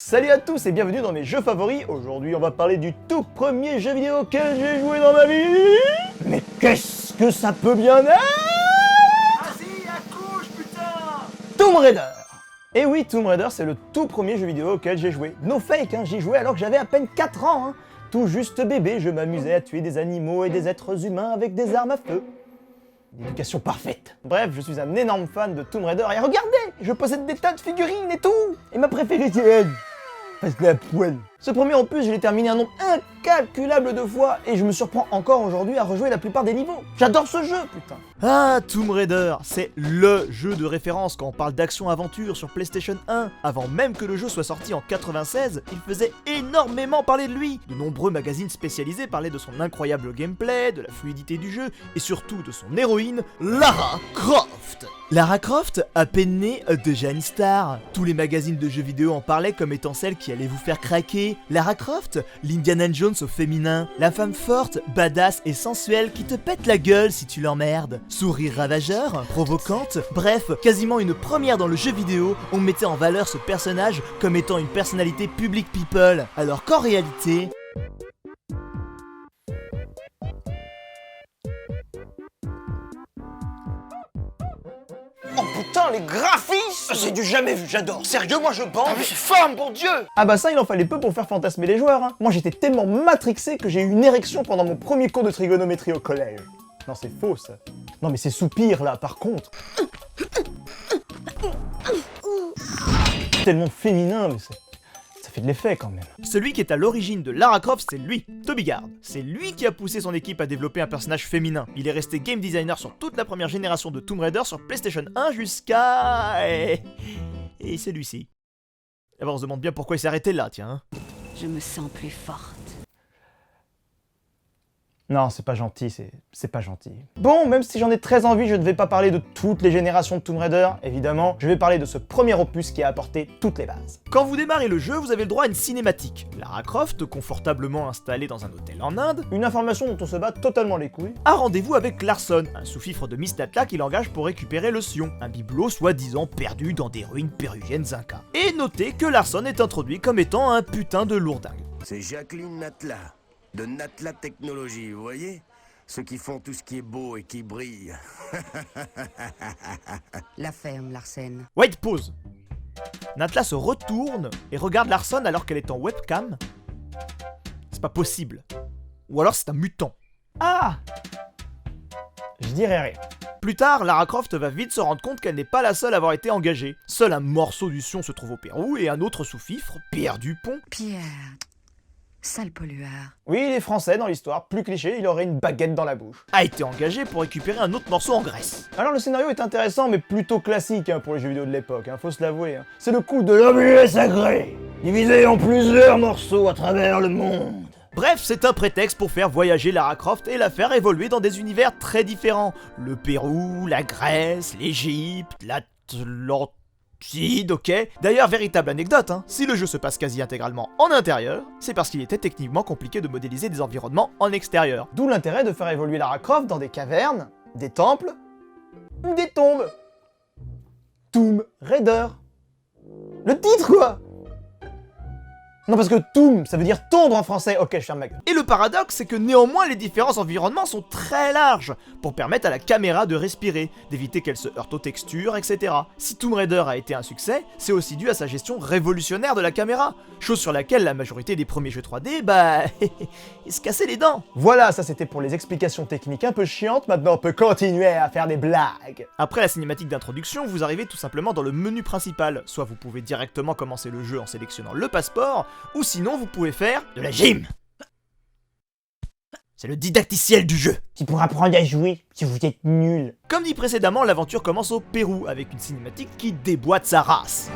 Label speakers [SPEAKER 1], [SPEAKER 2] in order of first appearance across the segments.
[SPEAKER 1] Salut à tous et bienvenue dans mes jeux favoris. Aujourd'hui on va parler du tout premier jeu vidéo auquel j'ai joué dans ma vie. Mais qu'est-ce que ça peut bien être?
[SPEAKER 2] Vas-y, accouche, putain!
[SPEAKER 1] Tomb Raider. Et oui, Tomb Raider c'est le tout premier jeu vidéo auquel j'ai joué. No fake, hein, j'y jouais alors que j'avais à peine 4 ans. Hein. Tout juste bébé, je m'amusais à tuer des animaux et des êtres humains avec des armes à feu. Une éducation parfaite. Bref, je suis un énorme fan de Tomb Raider et regardez, je possède des tas de figurines et tout. Et ma préférée c'est elle. Parce que la poêle. Ce premier opus, je l'ai terminé un nombre incalculable de fois et je me surprends encore aujourd'hui à rejouer la plupart des niveaux. J'adore ce jeu, putain.
[SPEAKER 3] Ah, Tomb Raider, c'est LE jeu de référence quand on parle d'action-aventure sur PlayStation 1. Avant même que le jeu soit sorti en 96, il faisait énormément parler de lui. De nombreux magazines spécialisés parlaient de son incroyable gameplay, de la fluidité du jeu et surtout de son héroïne, Lara Croft. Lara Croft, à peine née, déjà une star. Tous les magazines de jeux vidéo en parlaient comme étant celle qui allait vous faire craquer. Lara Croft, l'Indiana Jones au féminin, la femme forte, badass et sensuelle qui te pète la gueule si tu l'emmerdes. Sourire ravageur, provocante, bref, quasiment une première dans le jeu vidéo, on mettait en valeur ce personnage comme étant une personnalité public people, alors qu'en réalité...
[SPEAKER 2] Oh putain, les graphismes! C'est du jamais vu, j'adore. Sérieux, moi je bande. C'est femme, bon Dieu!
[SPEAKER 1] Ah bah ça, il en fallait peu pour faire fantasmer les joueurs. Hein. Moi j'étais tellement matrixé que j'ai eu une érection pendant mon premier cours de trigonométrie au collège. Non, c'est faux ça. Non mais c'est soupir là, par contre. Tellement féminin, mais ça fait de l'effet quand même.
[SPEAKER 3] Celui qui est à l'origine de Lara Croft, c'est lui, Toby Gard. C'est lui qui a poussé son équipe à développer un personnage féminin. Il est resté game designer sur toute la première génération de Tomb Raider sur PlayStation 1 jusqu'à... Et celui-ci. Alors on se demande bien pourquoi il s'est arrêté là, tiens.
[SPEAKER 4] Je me sens plus forte.
[SPEAKER 1] Non, c'est pas gentil, c'est pas gentil. Bon, même si j'en ai très envie, je ne vais pas parler de toutes les générations de Tomb Raider, évidemment, je vais parler de ce premier opus qui a apporté toutes les bases.
[SPEAKER 3] Quand vous démarrez le jeu, vous avez le droit à une cinématique. Lara Croft, confortablement installée dans un hôtel en Inde,
[SPEAKER 1] Une information dont on se bat totalement les couilles.
[SPEAKER 3] a rendez-vous avec Larson, un sous-fifre de Miss Natla qui l'engage pour récupérer le Sion, un bibelot soi-disant perdu dans des ruines péruviennes incas. Et notez que Larson est introduit comme étant un putain de lourdingue.
[SPEAKER 5] C'est Jacqueline Natla, de Natla Technologies, vous voyez? Ceux qui font tout ce qui est beau et qui brille.
[SPEAKER 4] La ferme, Larsen.
[SPEAKER 3] White pause. Natla se retourne et regarde Larson alors qu'elle est en webcam. C'est pas possible. Ou alors c'est un mutant.
[SPEAKER 1] Ah! Je dirais rien.
[SPEAKER 3] Plus tard, Lara Croft va vite se rendre compte qu'elle n'est pas la seule à avoir été engagée. Seul un morceau du Sion se trouve au Pérou et un autre sous-fifre, Pierre Dupont,
[SPEAKER 4] Pierre. Sale pollueur.
[SPEAKER 1] Oui, il est français dans l'histoire, plus cliché, il aurait une baguette dans la bouche.
[SPEAKER 3] a été engagé pour récupérer un autre morceau en Grèce.
[SPEAKER 1] Alors le scénario est intéressant, mais plutôt classique hein, pour les jeux vidéo de l'époque, hein, faut se l'avouer. Hein. C'est le coup de l'objet sacré, divisé en plusieurs morceaux à travers le monde.
[SPEAKER 3] Bref, c'est un prétexte pour faire voyager Lara Croft et la faire évoluer dans des univers très différents. Le Pérou, la Grèce, l'Égypte, l'Atlantide, ok. D'ailleurs, véritable anecdote, hein, si le jeu se passe quasi intégralement en intérieur, c'est parce qu'il était techniquement compliqué de modéliser des environnements en extérieur.
[SPEAKER 1] D'où l'intérêt de faire évoluer Lara Croft dans des cavernes, des temples ou des tombes. Tomb Raider. Le titre quoi! Non parce que Tomb, ça veut dire tondre en français. Ok, je ferme ma gueule.
[SPEAKER 3] Et le paradoxe, c'est que néanmoins les différents environnements sont très larges, pour permettre à la caméra de respirer, d'éviter qu'elle se heurte aux textures, etc. Si Tomb Raider a été un succès, c'est aussi dû à sa gestion révolutionnaire de la caméra, chose sur laquelle la majorité des premiers jeux 3D, ils se cassaient les dents.
[SPEAKER 1] Voilà, ça c'était pour les explications techniques un peu chiantes, maintenant on peut continuer à faire des blagues.
[SPEAKER 3] Après la cinématique d'introduction, vous arrivez tout simplement dans le menu principal, soit vous pouvez directement commencer le jeu en sélectionnant le passeport, ou sinon vous pouvez faire de la gym. C'est le didacticiel du jeu.
[SPEAKER 1] C'est pour apprendre à jouer, si vous êtes nul.
[SPEAKER 3] Comme dit précédemment, l'aventure commence au Pérou, avec une cinématique qui déboîte sa race.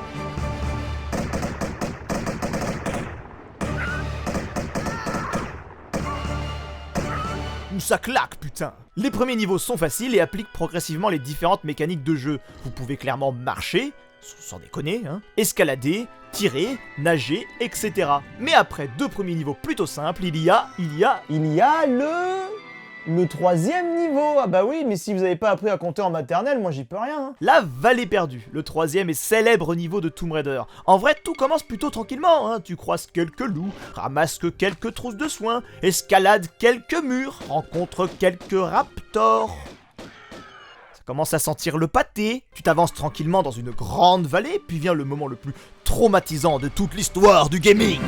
[SPEAKER 3] Où ça claque, putain! Les premiers niveaux sont faciles et appliquent progressivement les différentes mécaniques de jeu. Vous pouvez clairement marcher, sans déconner, hein, escalader, tirer, nager, etc. Mais après deux premiers niveaux plutôt simples, il y a
[SPEAKER 1] le Le 3e niveau. Ah bah oui, mais si vous avez pas appris à compter en maternelle, moi j'y peux rien. Hein.
[SPEAKER 3] La vallée perdue, le 3e et célèbre niveau de Tomb Raider. En vrai, tout commence plutôt tranquillement, hein. Tu croises quelques loups, ramasses quelques trousses de soins, escalades quelques murs, rencontres quelques raptors. Ça commence à sentir le pâté, tu t'avances tranquillement dans une grande vallée, puis vient le moment le plus traumatisant de toute l'histoire du gaming.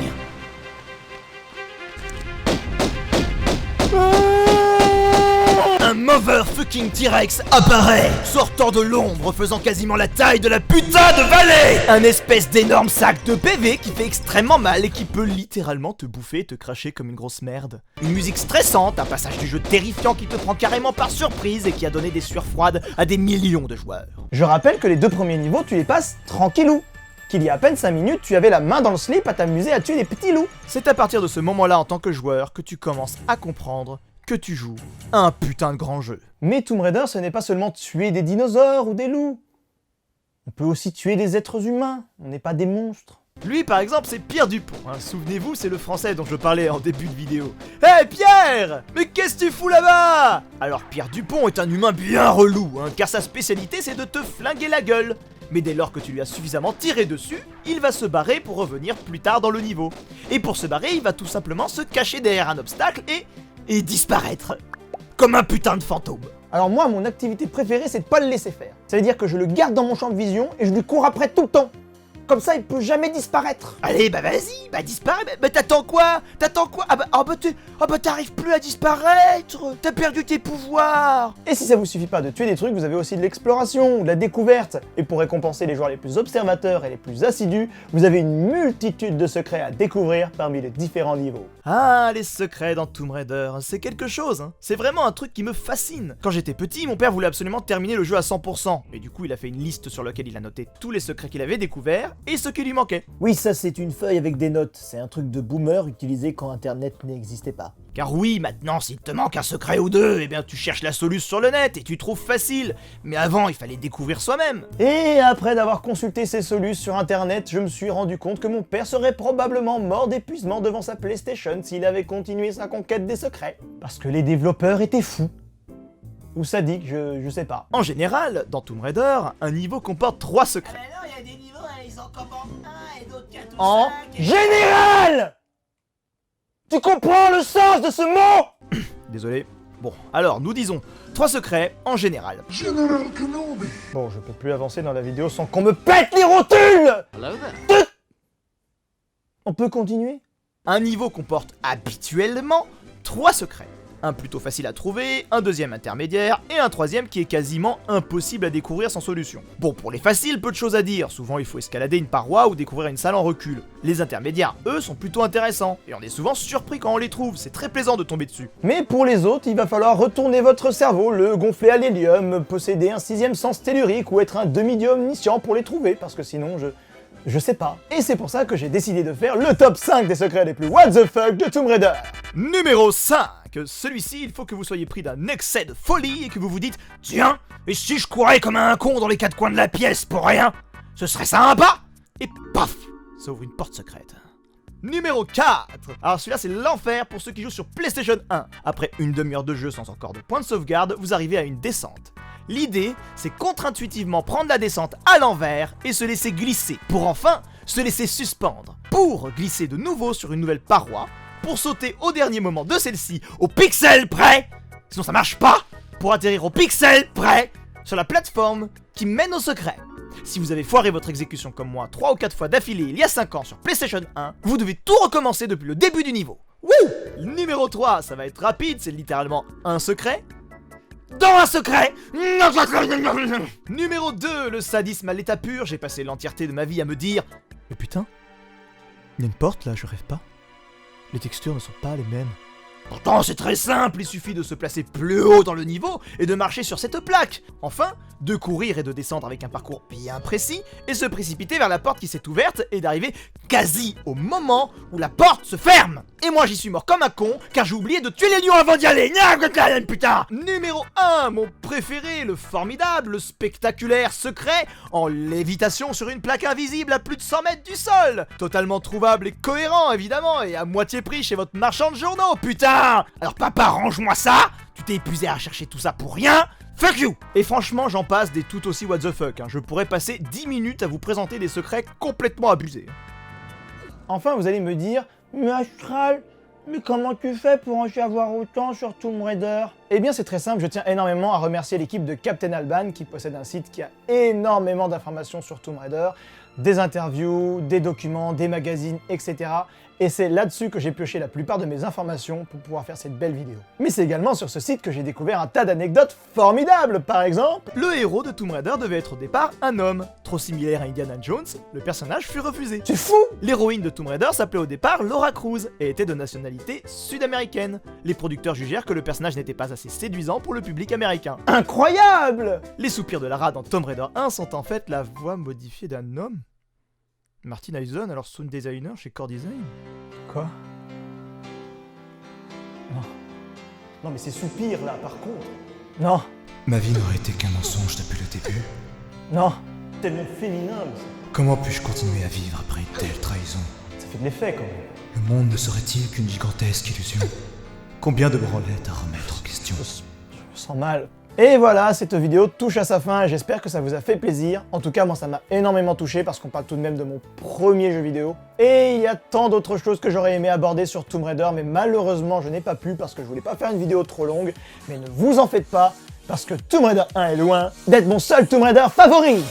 [SPEAKER 3] Un motherfucking T-Rex apparaît, sortant de l'ombre, faisant quasiment la taille de la putain de vallée. Un espèce d'énorme sac de PV qui fait extrêmement mal et qui peut littéralement te bouffer et te cracher comme une grosse merde. Une musique stressante, un passage du jeu terrifiant qui te prend carrément par surprise et qui a donné des sueurs froides à des millions de joueurs.
[SPEAKER 1] Je rappelle que les 2 premiers niveaux, tu les passes tranquillou. Qu'il y a à peine 5 minutes, tu avais la main dans le slip à t'amuser à tuer des petits loups.
[SPEAKER 3] C'est à partir de ce moment-là en tant que joueur que tu commences à comprendre que tu joues à un putain de grand jeu.
[SPEAKER 1] Mais Tomb Raider, ce n'est pas seulement tuer des dinosaures ou des loups. On peut aussi tuer des êtres humains, on n'est pas des monstres.
[SPEAKER 3] Lui par exemple c'est Pierre Dupont, hein. Souvenez-vous c'est le français dont je parlais en début de vidéo. Hey Pierre, mais qu'est-ce que tu fous là-bas? Alors Pierre Dupont est un humain bien relou, hein, car sa spécialité c'est de te flinguer la gueule. Mais dès lors que tu lui as suffisamment tiré dessus, il va se barrer pour revenir plus tard dans le niveau. Et pour se barrer, il va tout simplement se cacher derrière un obstacle et disparaître. Comme un putain de fantôme.
[SPEAKER 1] Alors moi, mon activité préférée, c'est de pas le laisser faire. Ça veut dire que je le garde dans mon champ de vision et je lui cours après tout le temps. Comme ça, il peut jamais disparaître.
[SPEAKER 3] Allez, bah vas-y, bah disparais, bah t'attends quoi? Ah bah t'arrives plus à disparaître. T'as perdu tes pouvoirs.
[SPEAKER 1] Et si ça vous suffit pas de tuer des trucs, vous avez aussi de l'exploration, de la découverte. Et pour récompenser les joueurs les plus observateurs et les plus assidus, vous avez une multitude de secrets à découvrir parmi les différents niveaux.
[SPEAKER 3] Ah, les secrets dans Tomb Raider, c'est quelque chose, hein. C'est vraiment un truc qui me fascine. Quand j'étais petit, mon père voulait absolument terminer le jeu à 100%. Et du coup, il a fait une liste sur laquelle il a noté tous les secrets qu'il avait découverts et ce qui lui manquait.
[SPEAKER 1] Oui, ça c'est une feuille avec des notes. C'est un truc de boomer utilisé quand Internet n'existait pas.
[SPEAKER 3] Car oui, maintenant, s'il te manque un secret ou deux, eh bien tu cherches la solution sur le net et tu trouves facile. Mais avant, il fallait découvrir soi-même.
[SPEAKER 1] Et après d'avoir consulté ces solutions sur Internet, je me suis rendu compte que mon père serait probablement mort d'épuisement devant sa PlayStation s'il avait continué sa conquête des secrets. Parce que les développeurs étaient fous. Ou sadiques, je sais pas.
[SPEAKER 3] En général, dans Tomb Raider, un niveau comporte 3 secrets.
[SPEAKER 6] Ah bah non, il y a des niveaux, ils en comportent un et d'autres 4 ou 5.
[SPEAKER 1] En général! Tu comprends le sens de ce mot?
[SPEAKER 3] Désolé. Bon, alors, nous disons 3 secrets en général.
[SPEAKER 1] Bon, je peux plus avancer dans la vidéo sans qu'on me pète les rotules! On peut continuer?
[SPEAKER 3] Un niveau comporte habituellement 3 secrets. Un plutôt facile à trouver, un deuxième intermédiaire et un troisième qui est quasiment impossible à découvrir sans solution. Bon, pour les faciles, peu de choses à dire, souvent il faut escalader une paroi ou découvrir une salle en recul. Les intermédiaires, eux, sont plutôt intéressants, et on est souvent surpris quand on les trouve, c'est très plaisant de tomber dessus.
[SPEAKER 1] Mais pour les autres, il va falloir retourner votre cerveau, le gonfler à l'hélium, posséder un 6e sens tellurique ou être un demi-dieu omniscient pour les trouver, parce que sinon je sais pas. Et c'est pour ça que j'ai décidé de faire le top 5 des secrets les plus what the fuck de Tomb Raider.
[SPEAKER 3] Numéro 5. Celui-ci, il faut que vous soyez pris d'un excès de folie et que vous vous dites « Tiens, et si je courais comme un con dans les 4 coins de la pièce pour rien? Ce serait sympa !» Et paf, ça ouvre une porte secrète. Numéro 4. Alors celui-là c'est l'enfer pour ceux qui jouent sur PlayStation 1. Après une demi-heure de jeu sans encore de point de sauvegarde, vous arrivez à une descente. L'idée, c'est contre-intuitivement prendre la descente à l'envers et se laisser glisser, pour enfin se laisser suspendre, pour glisser de nouveau sur une nouvelle paroi, pour sauter au dernier moment de celle-ci au pixel près, sinon ça marche pas, pour atterrir au pixel près sur la plateforme qui mène au secret. Si vous avez foiré votre exécution comme moi 3 ou 4 fois d'affilée il y a 5 ans sur PlayStation 1, vous devez tout recommencer depuis le début du niveau. Wouh! Numéro 3, ça va être rapide, c'est littéralement un secret dans un secret. Numéro 2, le sadisme à l'état pur, j'ai passé l'entièreté de ma vie à me dire « Mais putain, il y a une porte là, je rêve pas. Les textures ne sont pas les mêmes. » Pourtant c'est très simple, il suffit de se placer plus haut dans le niveau et de marcher sur cette plaque. Enfin, de courir et de descendre avec un parcours bien précis et se précipiter vers la porte qui s'est ouverte et d'arriver quasi au moment où la porte se ferme. Et moi j'y suis mort comme un con, car j'ai oublié de tuer les lions avant d'y aller. Putain. Numéro 1, mon préféré, le formidable, le spectaculaire secret, en lévitation sur une plaque invisible à plus de 100 mètres du sol. Totalement trouvable et cohérent, évidemment, et à moitié prix chez votre marchand de journaux, putain. Alors papa, range-moi ça. Tu t'es épuisé à chercher tout ça pour rien. Fuck you! Et franchement, j'en passe des tout aussi what the fuck. Je pourrais passer 10 minutes à vous présenter des secrets complètement abusés.
[SPEAKER 1] Enfin, vous allez me dire, mais Astral, mais comment tu fais pour en savoir autant sur Tomb Raider? Eh bien, c'est très simple, je tiens énormément à remercier l'équipe de Captain Alban qui possède un site qui a énormément d'informations sur Tomb Raider, des interviews, des documents, des magazines, etc. Et c'est là-dessus que j'ai pioché la plupart de mes informations pour pouvoir faire cette belle vidéo. Mais c'est également sur ce site que j'ai découvert un tas d'anecdotes formidables, par exemple...
[SPEAKER 3] Le héros de Tomb Raider devait être au départ un homme. Trop similaire à Indiana Jones, le personnage fut refusé.
[SPEAKER 1] C'est fou!
[SPEAKER 3] L'héroïne de Tomb Raider s'appelait au départ Laura Cruz et était de nationalité sud-américaine. Les producteurs jugèrent que le personnage n'était pas assez séduisant pour le public américain.
[SPEAKER 1] Incroyable!
[SPEAKER 3] Les soupirs de Lara dans Tomb Raider 1 sont en fait la voix modifiée d'un homme. Martin Hudson, alors sound designer chez Core Design.
[SPEAKER 1] Quoi? Non. Non mais c'est soupir là par contre. Non.
[SPEAKER 7] Ma vie n'aurait été qu'un mensonge depuis le début.
[SPEAKER 1] Non. Tellement féminin. Mais
[SPEAKER 7] Comment puis-je continuer à vivre après une telle trahison?
[SPEAKER 1] ça fait de l'effet quand même.
[SPEAKER 7] Le monde ne serait-il qu'une gigantesque illusion? Combien de branlettes à remettre en question?
[SPEAKER 1] Je me sens mal. Et voilà, cette vidéo touche à sa fin et j'espère que ça vous a fait plaisir. En tout cas, moi ça m'a énormément touché parce qu'on parle tout de même de mon premier jeu vidéo. Et il y a tant d'autres choses que j'aurais aimé aborder sur Tomb Raider, mais malheureusement je n'ai pas pu parce que je voulais pas faire une vidéo trop longue. Mais ne vous en faites pas, parce que Tomb Raider 1 est loin d'être mon seul Tomb Raider favori.